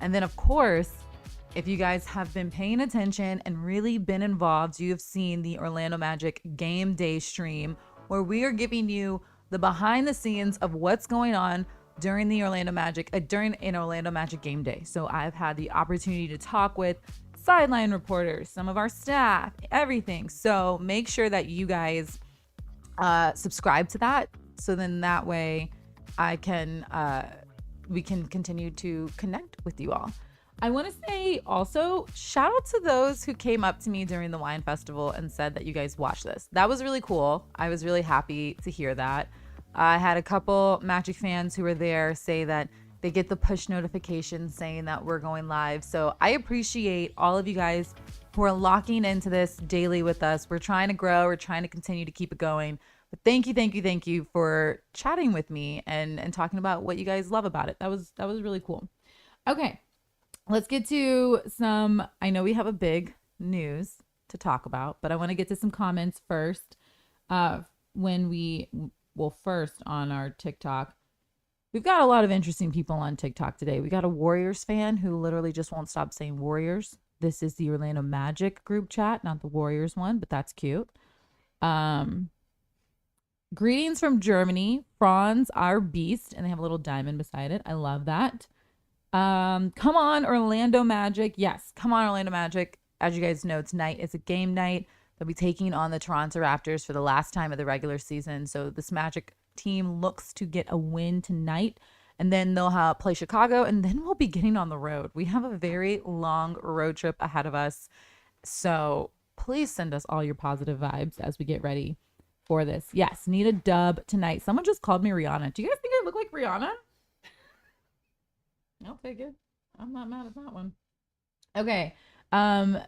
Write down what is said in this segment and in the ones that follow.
And then, of course, if you guys have been paying attention and really been involved, you have seen the Orlando Magic game day stream where we are giving you the behind the scenes of what's going on during the Orlando Magic, during an Orlando Magic game day. So I've had the opportunity to talk with sideline reporters, some of our staff, everything. So make sure that you guys subscribe to that. So then that way I can, we can continue to connect with you all. I want to say also, shout out to those who came up to me during the wine festival and said that you guys watched this. That was really cool. I was really happy to hear that. I had a couple Magic fans who were there say that they get the push notifications saying that we're going live. So I appreciate all of you guys who are locking into this daily with us. We're trying to grow. We're trying to continue to keep it going. But thank you for chatting with me and talking about what you guys love about it. That was really cool. Okay. Let's get to some, I know we have a big news to talk about, but I want to get to some comments first. First on our TikTok. We've got a lot of interesting people on TikTok today. We got a Warriors fan who literally just won't stop saying Warriors. This is the Orlando Magic group chat, not the Warriors one, but that's cute. Greetings from Germany. Franz, our beast, and they have a little diamond beside it. I love that. Come on, Orlando Magic. Yes, come on, Orlando Magic. As you guys know, tonight is a game night. They'll be taking on the Toronto Raptors for the last time of the regular season. So this Magic team looks to get a win tonight, and then they'll play Chicago, and then we'll be getting on the road. We have a very long road trip ahead of us. So please send us all your positive vibes as we get ready for this. Yes, need a dub tonight. Someone just called me Rihanna. Do you guys think I look like Rihanna? I'll take it. I'm not mad at that one. Okay. On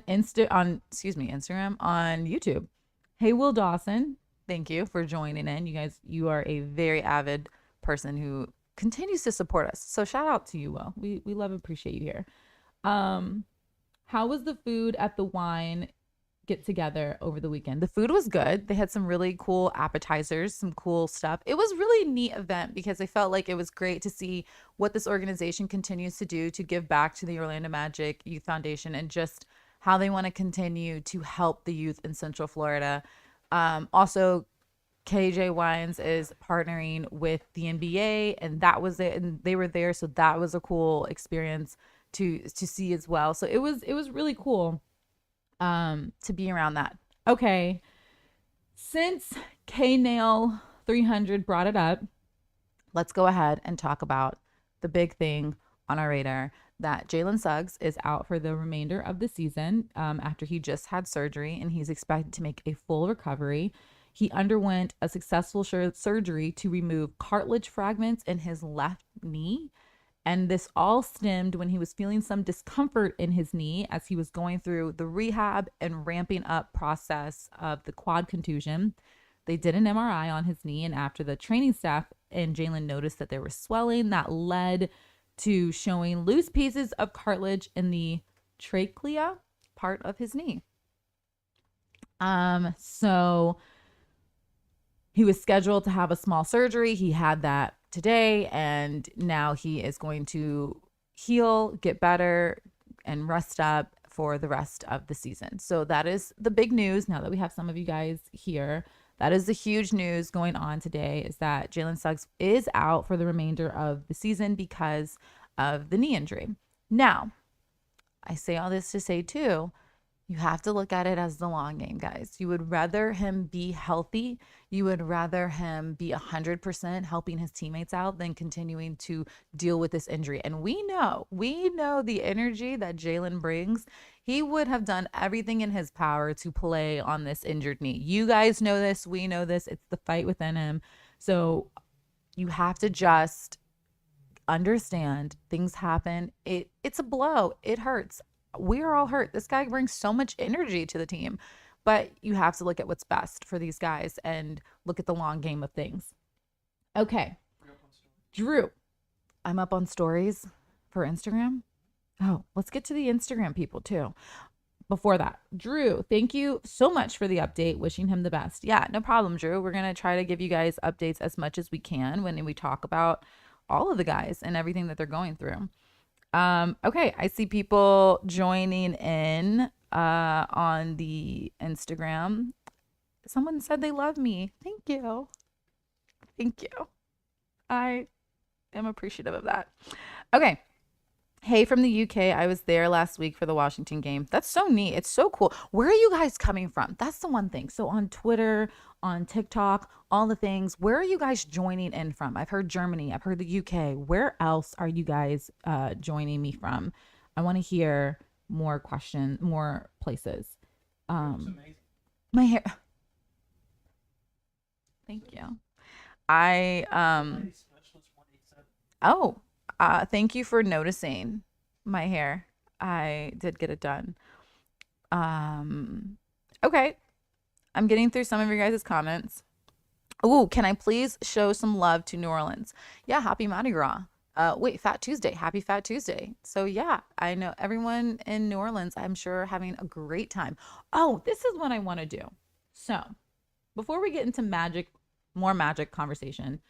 Instagram, on YouTube. Hey, Will Dawson. Thank you for joining in. You guys, you are a very avid person who continues to support us. So shout out to you, Will. We love and appreciate you here. How was the food at the wine get together over the weekend? The food was good. They had some really cool appetizers, some cool stuff. It was really a neat event because I felt like it was great to see what this organization continues to do to give back to the Orlando Magic Youth Foundation and just how they want to continue to help the youth in Central Florida. Also, KJ Wines is partnering with the NBA, and that was it. And they were there, so that was a cool experience to see as well. So it was really cool to be around that. Okay, since KNail 300 brought it up, let's go ahead and talk about the big thing on our radar, that Jalen Suggs is out for the remainder of the season after he just had surgery, and he's expected to make a full recovery. He underwent a successful surgery to remove cartilage fragments in his left knee. And this all stemmed when he was feeling some discomfort in his knee as he was going through the rehab and ramping up process of the quad contusion. They did an MRI on his knee, and after the training staff and Jalen noticed that there was swelling, that led to showing loose pieces of cartilage in the trachea part of his knee. So he was scheduled to have a small surgery. He had that today, and now he is going to heal, get better, and rest up for the rest of the season. So that is the big news. Now that we have some of you guys here, that is the huge news going on today, is that Jalen Suggs is out for the remainder of the season because of the knee injury. Now, I say all this to say too, you have to look at it as the long game, guys. You would rather him be healthy. You would rather him be 100% helping his teammates out than continuing to deal with this injury. And we know the energy that Jalen brings. He would have done everything in his power to play on this injured knee. You guys know this. We know this. It's the fight within him. So you have to just understand things happen. It's a blow. It hurts. We are all hurt. This guy brings so much energy to the team, but you have to look at what's best for these guys and look at the long game of things. Okay. Drew, I'm up on stories for Instagram. Oh, let's get to the Instagram people too. Before that, Drew, thank you so much for the update. Wishing him the best. Yeah, no problem, Drew. We're going to try to give you guys updates as much as we can when we talk about all of the guys and everything that they're going through. Okay, I see people joining in on the Instagram. Someone said they love me. Thank you. Thank you. I am appreciative of that. Okay. Hey, from the UK, I was there last week for the Washington game. That's so neat. It's so cool. Where are you guys coming from? That's the one thing. So on Twitter, on TikTok, all the things, where are you guys joining in from? I've heard Germany, I've heard the UK. Where else are you guys joining me from? I want to hear more questions, more places. My hair. Thank you. I Oh, thank you for noticing my hair. I did get it done. Um, okay. I'm getting through some of your guys' comments. Ooh, can I please show some love to New Orleans? Yeah, happy Mardi Gras. Wait, Fat Tuesday. Happy Fat Tuesday. So yeah, I know everyone in New Orleans, I'm sure, are having a great time. Oh, this is what I want to do. So before we get into more magic conversation,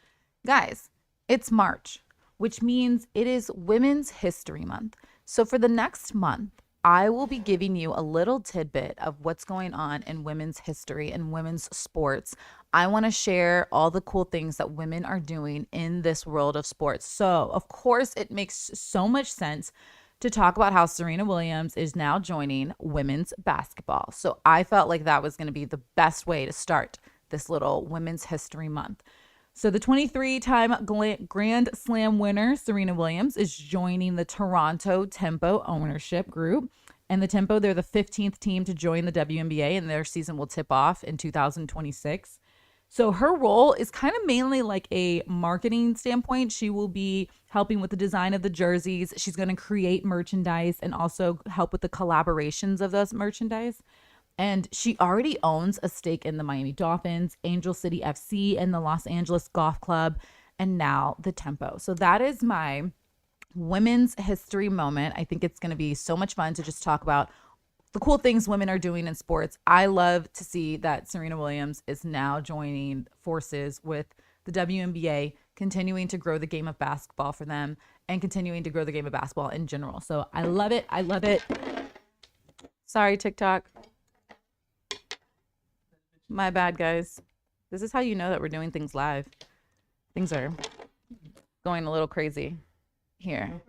guys, it's March, which means it is Women's History Month. So for the next month, I will be giving you a little tidbit of what's going on in women's history and women's sports. I want to share all the cool things that women are doing in this world of sports. So, of course, it makes so much sense to talk about how Serena Williams is now joining women's basketball. So, I felt like that was going to be the best way to start this little Women's History Month. So the 23-time Grand Slam winner, Serena Williams, is joining the Toronto Tempo ownership group. And the Tempo, they're the 15th team to join the WNBA, and their season will tip off in 2026. So her role is kind of mainly like a marketing standpoint. She will be helping with the design of the jerseys. She's going to create merchandise and also help with the collaborations of those merchandise. And she already owns a stake in the Miami Dolphins, Angel City FC, and the Los Angeles Golf Club, and now the Tempo. So that is my women's history moment. I think it's going to be so much fun to just talk about the cool things women are doing in sports. I love to see that Serena Williams is now joining forces with the WNBA, continuing to grow the game of basketball for them and continuing to grow the game of basketball in general. So I love it. I love it. Sorry, TikTok. My bad, guys. This is how you know that we're doing things live. Things are going a little crazy here.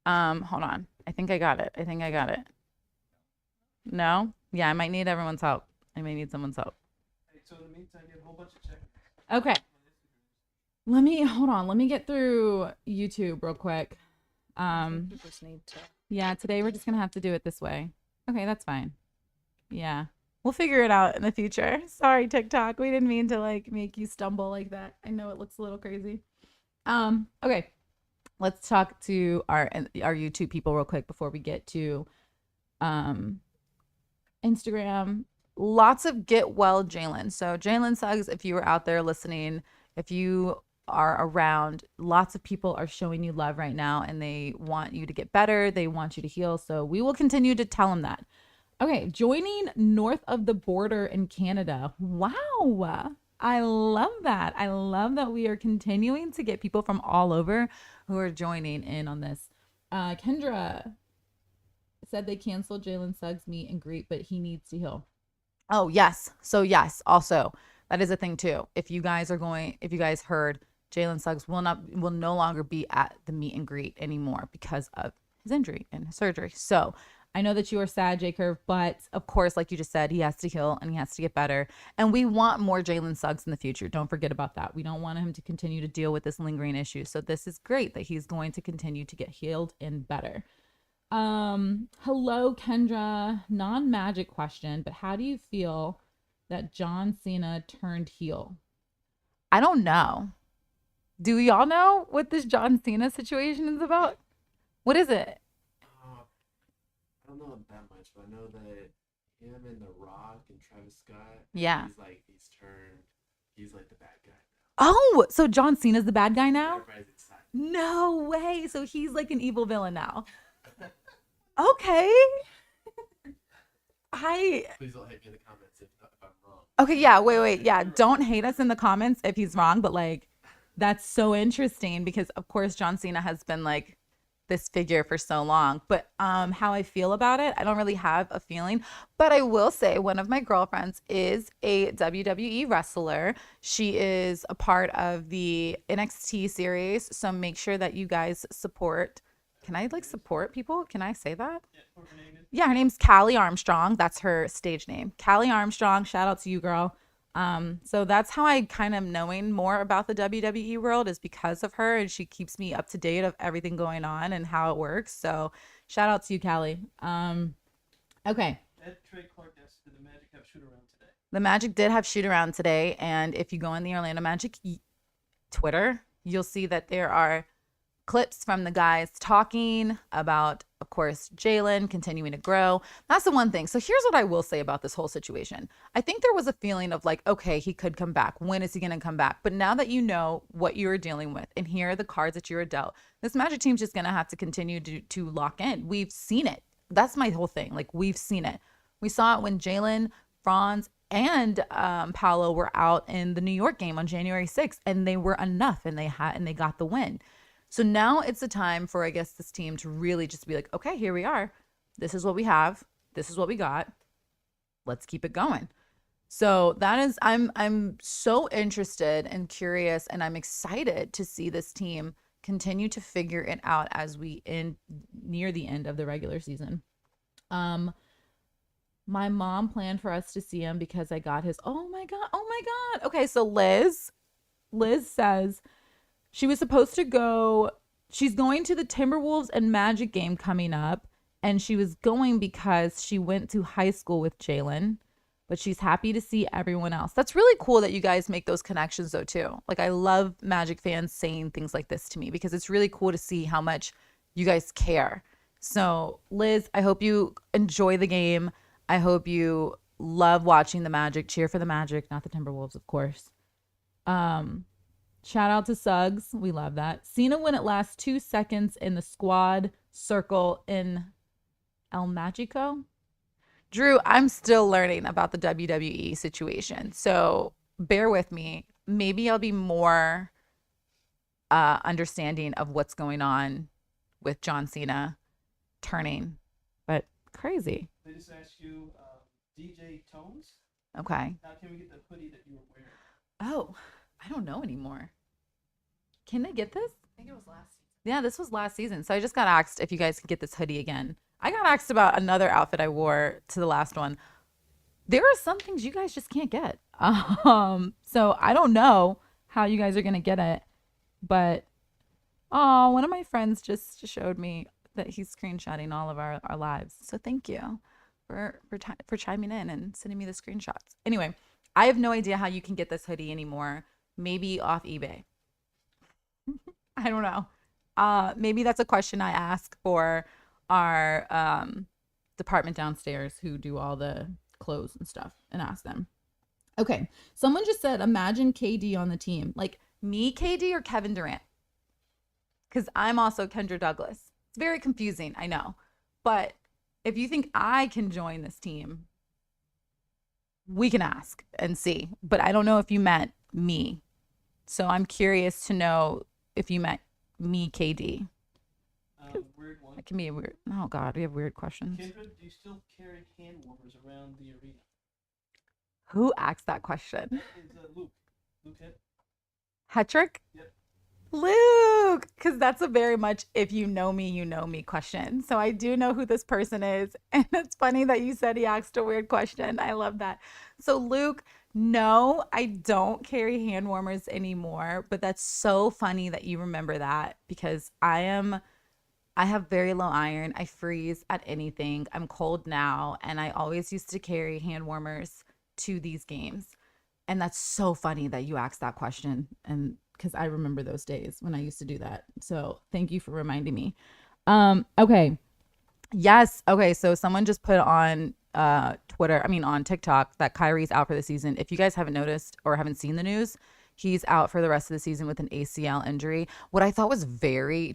Hold on. I think I got it. No? Yeah, I might need everyone's help. I may need someone's help. So in the meantime, you have a whole bunch of check. Okay. Let me get through YouTube real quick. Yeah, today we're just gonna have to do it this way. Okay, that's fine. Yeah. We'll figure it out in the future. Sorry, TikTok. We didn't mean to like make you stumble like that. I know it looks a little crazy. Okay. Let's talk to our YouTube people real quick before we get to Instagram. Lots of get well, Jalen. So Jalen Suggs, if you were out there listening, if you are around, lots of people are showing you love right now and they want you to get better. They want you to heal. So we will continue to tell them that. Okay, joining north of the border in Canada. Wow. I love that. I love that we are continuing to get people from all over who are joining in on this. Kendra said they canceled Jalen Suggs' meet and greet, but he needs to heal. Oh, yes. So yes, also that is a thing too. If you guys heard, Jalen Suggs will no longer be at the meet and greet anymore because of his injury and his surgery. So I know that you are sad, J Curve, but of course, like you just said, he has to heal and he has to get better. And we want more Jalen Suggs in the future. Don't forget about that. We don't want him to continue to deal with this lingering issue. So this is great that he's going to continue to get healed and better. Hello, Kendra. Non-magic question, but how do you feel that John Cena turned heel? I don't know. Do y'all know what this John Cena situation is about? What is it? I don't know that much, but I know that him and The Rock and Travis Scott. Yeah. He's like the bad guy now. Oh, so John Cena's the bad guy now? Everybody's excited. No way. So he's like an evil villain now. Okay. Please don't hate me in the comments if I'm wrong. Okay, yeah, wait. Yeah, don't hate us in the comments if he's wrong, but like that's so interesting because of course John Cena has been like this figure for so long. But how I feel about it, I don't really have a feeling. But I will say one of my girlfriends is a WWE wrestler. She is a part of the NXT series. So make sure that you guys support. Can I like support people? Can I say that? Yeah, her name's Callie Armstrong. That's her stage name. Callie Armstrong. Shout out to you, girl. So that's how I kind of knowing more about the WWE world is because of her, and she keeps me up to date of everything going on and how it works. So shout out to you, Callie. Okay. The Magic did have shoot around today, and if you go on the Orlando Magic Twitter, you'll see that there are clips from the guys talking about, of course, Jalen continuing to grow. That's the one thing. So here's what I will say about this whole situation. I think there was a feeling of like, okay, he could come back. When is he going to come back? But now that you know what you're dealing with and here are the cards that you're dealt, this Magic team's just going to have to continue to lock in. We've seen it. That's my whole thing. Like, we've seen it. We saw it when Jalen, Franz, and Paolo were out in the New York game on January 6th, and they were enough, and they got the win. So now it's the time for, I guess, this team to really just be like, okay, here we are. This is what we have. This is what we got. Let's keep it going. So that is, I'm so interested and curious, and I'm excited to see this team continue to figure it out as we near the end of the regular season. My mom planned for us to see him because I got his, oh my God. Okay, so Liz says, she was supposed to go. She's going to the Timberwolves and Magic game coming up. And she was going because she went to high school with Jalen. But she's happy to see everyone else. That's really cool that you guys make those connections, though, too. Like, I love Magic fans saying things like this to me because it's really cool to see how much you guys care. So, Liz, I hope you enjoy the game. I hope you love watching the Magic. Cheer for the Magic, not the Timberwolves, of course. Shout out to Suggs. We love that. Cena when it lasts 2 seconds in the squad circle in El Magico. Drew, I'm still learning about the WWE situation. So bear with me. Maybe I'll be more understanding of what's going on with John Cena turning. But crazy. They just asked you DJ Tones. Okay. How can we get the hoodie that you were wearing? Oh, I don't know anymore. Can they get this? I think it was last season. Yeah, this was last season. So I just got asked if you guys can get this hoodie again. I got asked about another outfit I wore to the last one. There are some things you guys just can't get. So I don't know how you guys are going to get it. But, one of my friends just showed me that he's screenshotting all of our lives. So thank you for chiming in and sending me the screenshots. Anyway, I have no idea how you can get this hoodie anymore. Maybe off eBay. I don't know. Maybe that's a question I ask for our department downstairs who do all the clothes and stuff and ask them. Okay. Someone just said, imagine KD on the team. Like me, KD, or Kevin Durant? Because I'm also Kendra Douglas. It's very confusing, I know. But if you think I can join this team, we can ask and see. But I don't know if you meant me. So I'm curious to know if you meant me, KD. Weird one. It can be a weird. Oh God, we have weird questions. Kendra, do you still carry hand warmers around the arena? Who asked that question? That is Luke. Luke Hetrick? Yep. Luke, because that's a very much if you know me question. So I do know who this person is. And it's funny that you said he asked a weird question. I love that. So Luke, no, I don't carry hand warmers anymore, but that's so funny that you remember that because I have very low iron. I freeze at anything. I'm cold now. And I always used to carry hand warmers to these games. And that's so funny that you asked that question. And because I remember those days when I used to do that. So thank you for reminding me. Okay. Yes. Okay. So someone just put on on TikTok that Kyrie's out for the season. If you guys haven't noticed or haven't seen the news, he's out for the rest of the season with an ACL injury. What I thought was this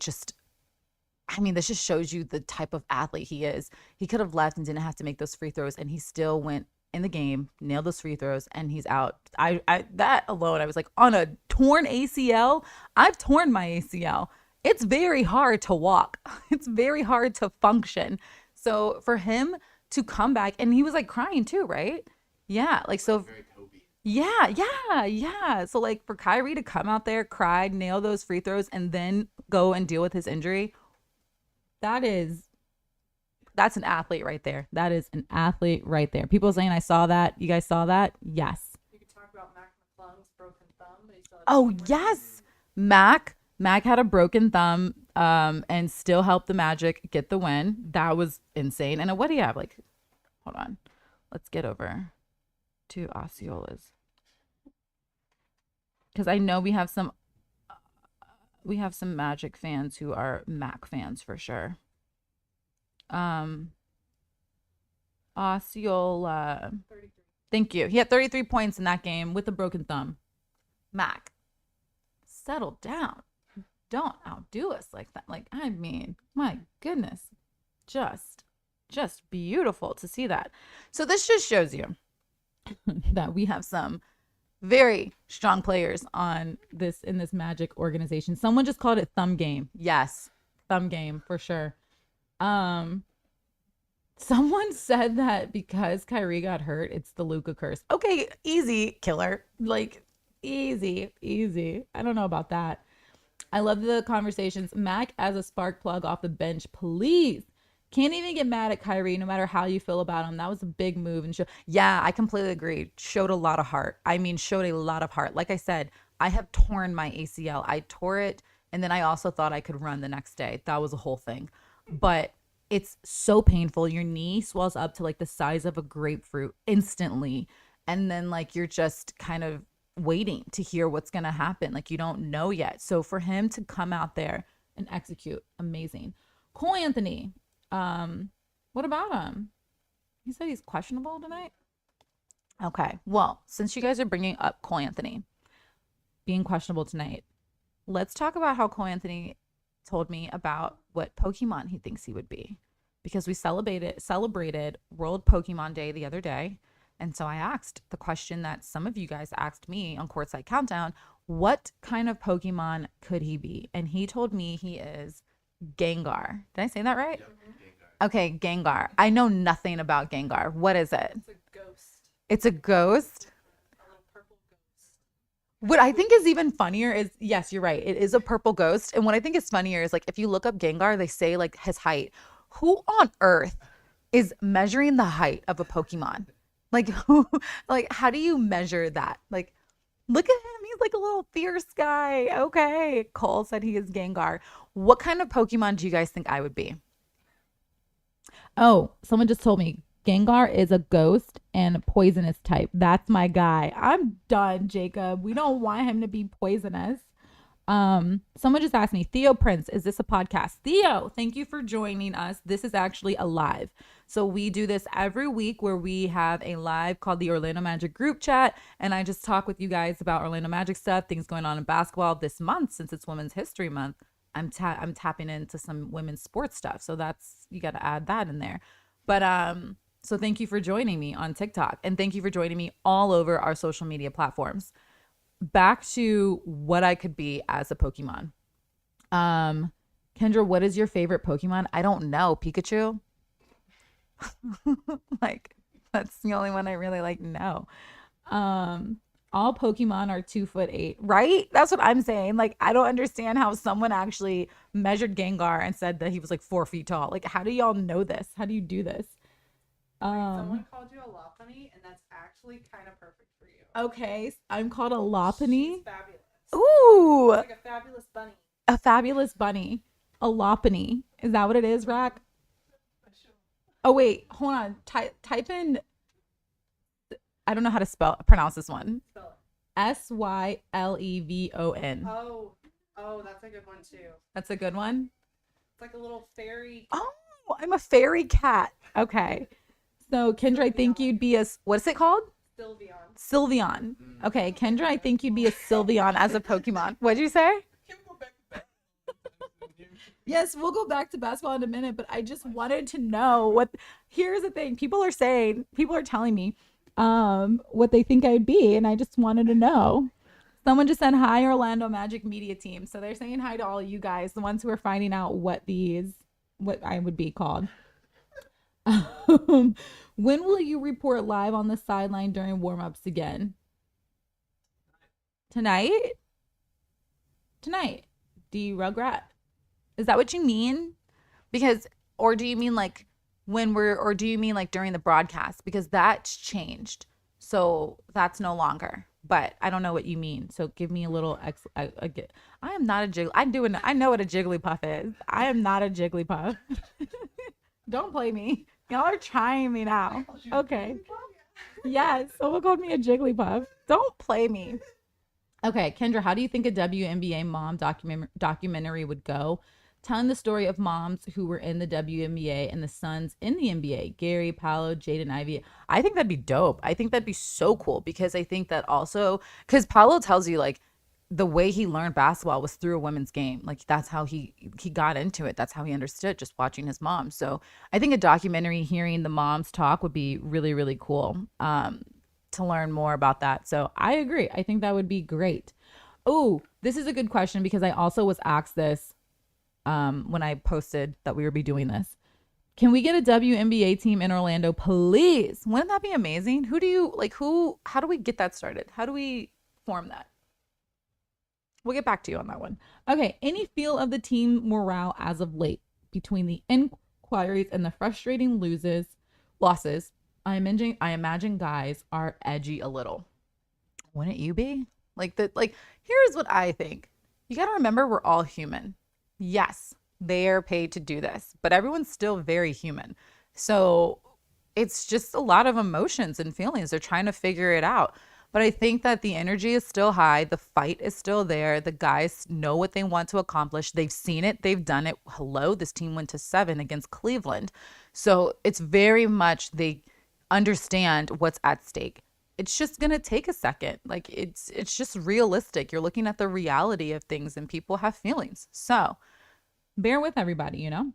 just shows you the type of athlete he is. He could have left and didn't have to make those free throws, and he still went in the game, nailed those free throws, and he's out. That alone, I was like, on a torn ACL, I've torn my ACL. it's very hard to walk. It's very hard to function. So for him to come back, and he was like crying too, right? Yeah, like so. Very Kobe. Yeah. So like for Kyrie to come out there, cry, nail those free throws, and then go and deal with his injury, that's an athlete right there. That is an athlete right there. People saying I saw that. You guys saw that? Yes. You could talk about Mac McClung's broken thumb, but he still had Oh 2 more yes. Mac had a broken thumb and still helped the Magic get the win. That was insane. And what do you have? Like, hold on. Let's get over to Osceola's. Because I know we have some Magic fans who are Mac fans for sure. Osceola. 33. Thank you. He had 33 points in that game with a broken thumb. Mac, settle down. Don't outdo us like that. Like, I mean, my goodness. Just beautiful to see that. So this just shows you that we have some very strong players in this Magic organization. Someone just called it thumb game. Yes, thumb game for sure. Someone said that because Kyrie got hurt, it's the Luka curse. Okay, easy, killer. Like, easy. I don't know about that. I love the conversations. Mac as a spark plug off the bench, please. Can't even get mad at Kyrie no matter how you feel about him. That was a big move. And yeah, I completely agree. Showed a lot of heart. Showed a lot of heart. Like I said, I have torn my ACL. I tore it, and then I also thought I could run the next day. That was a whole thing. But it's so painful. Your knee swells up to like the size of a grapefruit instantly. And then like you're just kind of waiting to hear what's going to happen. Like you don't know yet. So for him to come out there and execute, amazing. Cole Anthony, what about him? He said he's questionable tonight. Okay. Well, since you guys are bringing up Cole Anthony being questionable tonight, let's talk about how Cole Anthony told me about what Pokemon he thinks he would be, because we celebrated World Pokemon Day the other day. And so I asked the question that some of you guys asked me on Courtside Countdown, what kind of Pokemon could he be? And he told me he is Gengar. Did I say that right? Yep, Gengar. Okay, Gengar. I know nothing about Gengar. What is it? It's a ghost. It's a ghost? A little purple ghost. What I think is even funnier is, yes, you're right. It is a purple ghost. And what I think is funnier is like, if you look up Gengar, they say like his height. Who on earth is measuring the height of a Pokemon? Like, like, how do you measure that? Like, look at him. He's like a little fierce guy. Okay. Cole said he is Gengar. What kind of Pokemon do you guys think I would be? Oh, someone just told me Gengar is a ghost and poisonous type. That's my guy. I'm done, Jacob. We don't want him to be poisonous. Someone just asked me, Theo Prince, is this a podcast? Theo, thank you for joining us. This is actually a live. So we do this every week where we have a live called the Orlando Magic group chat. And I just talk with you guys about Orlando Magic stuff, things going on in basketball this month. Since it's Women's History Month, I'm tapping into some women's sports stuff. So you got to add that in there. But, so thank you for joining me on TikTok, and thank you for joining me all over our social media platforms. Back to what I could be as a Pokemon. Kendra, what is your favorite Pokemon? I don't know. Pikachu? Like, that's the only one I really like. No. All Pokemon are 2'8", right? That's what I'm saying. Like, I don't understand how someone actually measured Gengar and said that he was like 4 feet tall. Like, how do y'all know this? How do you do this? Someone called you a Lopunny, and that's actually kind of perfect for you. Okay, I'm called a Lopunny. She's fabulous. Ooh, It's like a fabulous bunny. a fabulous bunny. A Lopunny. Is that what it is, Rack? Oh wait, hold on. Type in. I don't know how to pronounce this one. Spell Sylevon. Oh, that's a good one too. That's a good one. It's like a little fairy. Oh, I'm a fairy cat. Okay. So Kendra, I think you'd be what's it called? Sylveon. Sylveon. Okay, Kendra, I think you'd be a Sylveon as a Pokemon. What'd you say? Yes, we'll go back to basketball in a minute, but I just wanted to know here's the thing. People are telling me what they think I'd be, and I just wanted to know. Someone just said hi, Orlando Magic Media Team. So they're saying hi to all you guys, the ones who are finding out what I would be called. When will you report live on the sideline during warm-ups again? Tonight? Tonight. Do you Rugrat? Is that what you mean? Because, or do you mean like or do you mean like during the broadcast? Because that's changed. So that's no longer. But I don't know what you mean. So give me a little I am not a jiggle. I know what a Jigglypuff is. I am not a Jigglypuff. Don't play me. Y'all are trying me now. Okay. Yes. Someone called me a Jigglypuff. Don't play me. Okay, Kendra, how do you think a WNBA mom documentary would go? Telling the story of moms who were in the WNBA and the sons in the NBA, Gary, Paolo, Jaden, Ivy. I think that'd be dope. I think that'd be so cool because I think that also, because Paolo tells you like the way he learned basketball was through a women's game. Like that's how he got into it. That's how he understood just watching his mom. So I think a documentary hearing the moms talk would be really, really cool to learn more about that. So I agree. I think that would be great. Oh, this is a good question because I also was asked this when I posted that we would be doing this. Can we get a WNBA team in Orlando, please? Wouldn't that be amazing? How do we get that started? How do we form that? We'll get back to you on that one. Okay. Any feel of the team morale as of late between the inquiries and the frustrating losses? I imagine guys are edgy a little. Wouldn't you be? Here's what I think. You got to remember we're all human. Yes, they are paid to do this, but everyone's still very human. So it's just a lot of emotions and feelings. They're trying to figure it out. But I think that the energy is still high. The fight is still there. The guys know what they want to accomplish. They've seen it. They've done it. Hello, this team went to 7 against Cleveland. So it's very much they understand what's at stake. It's just going to take a second. Like it's just realistic. You're looking at the reality of things and people have feelings. So bear with everybody, you know?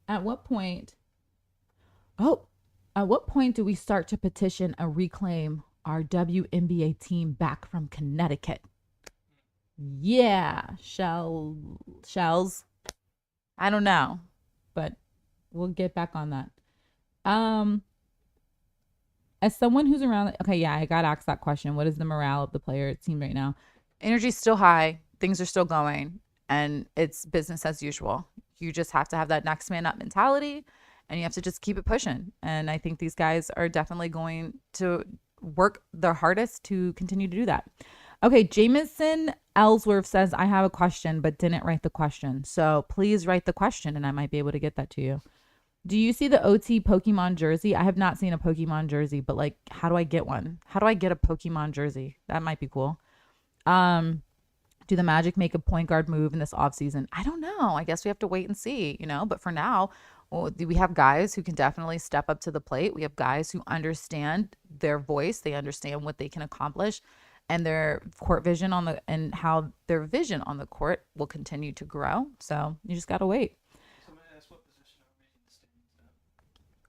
At what point do we start to petition a reclaim our WNBA team back from Connecticut? Yeah, shells. I don't know, but we'll get back on that. As someone who's around, okay, yeah, I got asked that question. What is the morale of the player team right now? Energy's still high. Things are still going, and it's business as usual. You just have to have that next man up mentality, and you have to just keep it pushing. And I think these guys are definitely going to work their hardest to continue to do that. Okay, Jameson Ellsworth says, I have a question, but didn't write the question. So please write the question, and I might be able to get that to you. Do you see the OT Pokemon jersey? I have not seen a Pokemon jersey, but like, how do I get one? How do I get a Pokemon jersey? That might be cool. Do the Magic make a point guard move in this offseason? I don't know. I guess we have to wait and see, but for now, we have guys who can definitely step up to the plate. We have guys who understand their voice. They understand what they can accomplish and their court vision and how their vision on the court will continue to grow. So you just got to wait. Somebody asked what position are we in the standings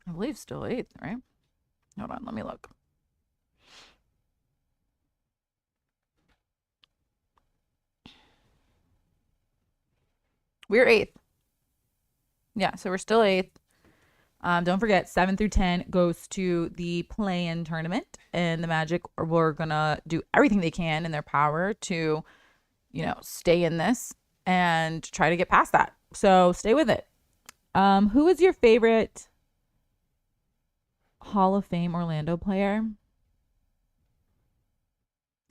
now? I believe still 8th, right? Hold on, let me look. We're 8th. Yeah, so we're still 8th. Don't forget, 7 through 10 goes to the play-in tournament, and the Magic we're gonna do everything they can in their power to, stay in this and try to get past that. So stay with it. Who is your favorite Hall of Fame Orlando player?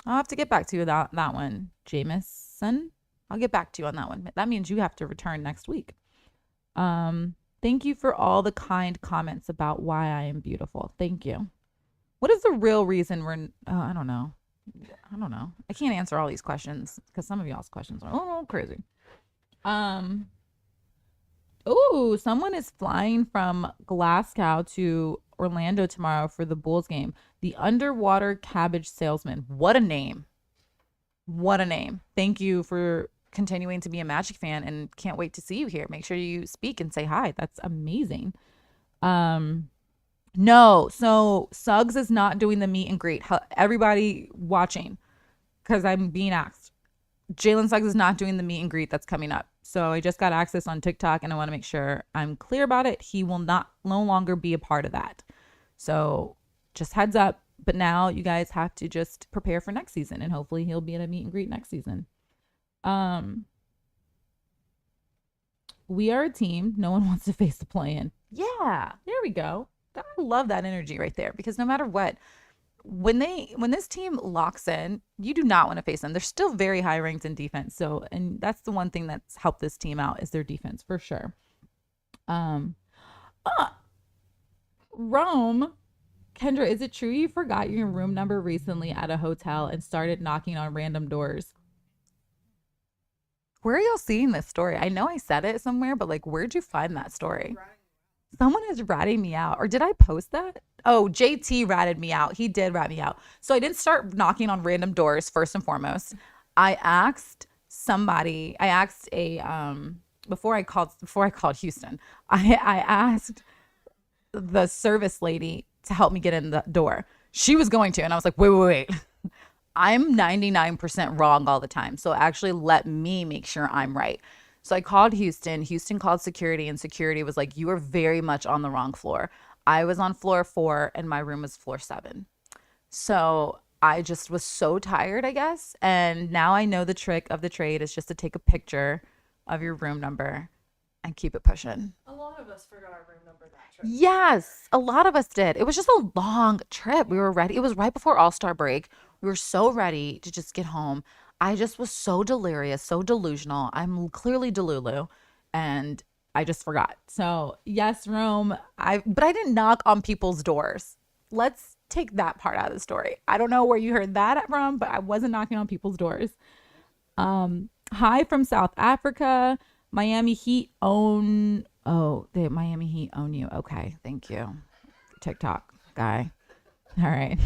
I'll have to get back to you about that one, Jameson. I'll get back to you on that one. That means you have to return next week. Thank you for all the kind comments about why I am beautiful. Thank you. What is the real reason I don't know. I can't answer all these questions because some of y'all's questions are a little crazy. Someone is flying from Glasgow to Orlando tomorrow for the Bulls game. The Underwater Cabbage Salesman. What a name. What a name. Thank you for continuing to be a Magic fan and can't wait to see you here. Make sure you speak and say hi. That's amazing. No, so Suggs is not doing the meet and greet. Everybody watching, because I'm being asked. Jalen Suggs is not doing the meet and greet that's coming up. So I just got access on TikTok, and I want to make sure I'm clear about it. He will no longer be a part of that. So just heads up. But now you guys have to just prepare for next season, and hopefully he'll be in a meet and greet next season. We are a team. No one wants to face the play-in. Yeah, there we go. I love that energy right there, because no matter what, when this team locks in, you do not want to face them. They're still very high ranked in defense. So, and that's the one thing that's helped this team out is their defense for sure. Rome, Kendra, is it true you forgot your room number recently at a hotel and started knocking on random doors? Where are y'all seeing this story? I know I said it somewhere, but like, where'd you find that story? Someone is ratting me out. Or did I post that? Oh, JT ratted me out. He did rat me out. So I didn't start knocking on random doors first and foremost. I asked before I called Houston, I asked the service lady to help me get in the door. She was going to, and I was like, wait. I'm 99% wrong all the time. So actually let me make sure I'm right. So I called Houston. Houston called security, and security was like, you are very much on the wrong floor. I was on floor 4 and my room was floor 7. So I just was so tired, I guess. And now I know the trick of the trade is just to take a picture of your room number and keep it pushing. A lot of us forgot our room number that trip. Yes, a lot of us did. It was just a long trip. We were ready. It was right before All-Star break. We were so ready to just get home. I just was so delirious, so delusional. I'm clearly Delulu, and I just forgot. So yes, Rome. But I didn't knock on people's doors. Let's take that part out of the story. I don't know where you heard that from, but I wasn't knocking on people's doors. Hi from South Africa. Miami Heat own. Oh, the Miami Heat own you. Okay, thank you, TikTok guy. All right.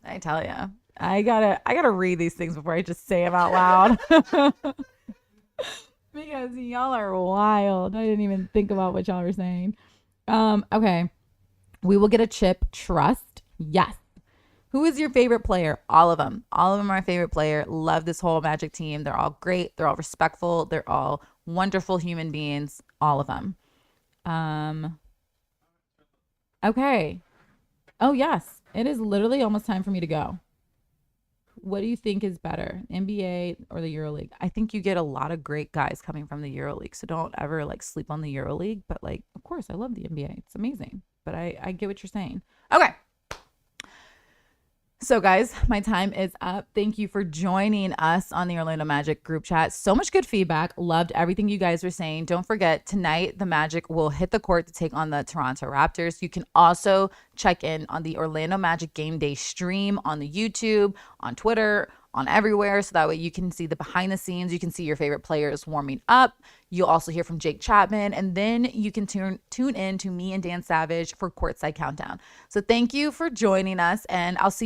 I tell you, I gotta read these things before I just say them out loud. Because y'all are wild. I didn't even think about what y'all were saying. Okay. We will get a chip. Trust. Yes. Who is your favorite player? All of them. All of them are my favorite player. Love this whole Magic team. They're all great. They're all respectful. They're all wonderful human beings. All of them. Okay. Oh, yes. It is literally almost time for me to go. What do you think is better, NBA or the EuroLeague? I think you get a lot of great guys coming from the EuroLeague, so don't ever like sleep on the EuroLeague. But like, of course, I love the NBA. It's amazing. But I get what you're saying. Okay. So guys, my time is up. Thank you for joining us on the Orlando Magic group chat. So much good feedback. Loved everything you guys were saying. Don't forget, tonight the Magic will hit the court to take on the Toronto Raptors. You can also check in on the Orlando Magic Game Day stream on the YouTube, on Twitter, on everywhere. So that way you can see the behind the scenes. You can see your favorite players warming up. You'll also hear from Jake Chapman. And then you can tune in to me and Dan Savage for Courtside Countdown. So thank you for joining us, and I'll see you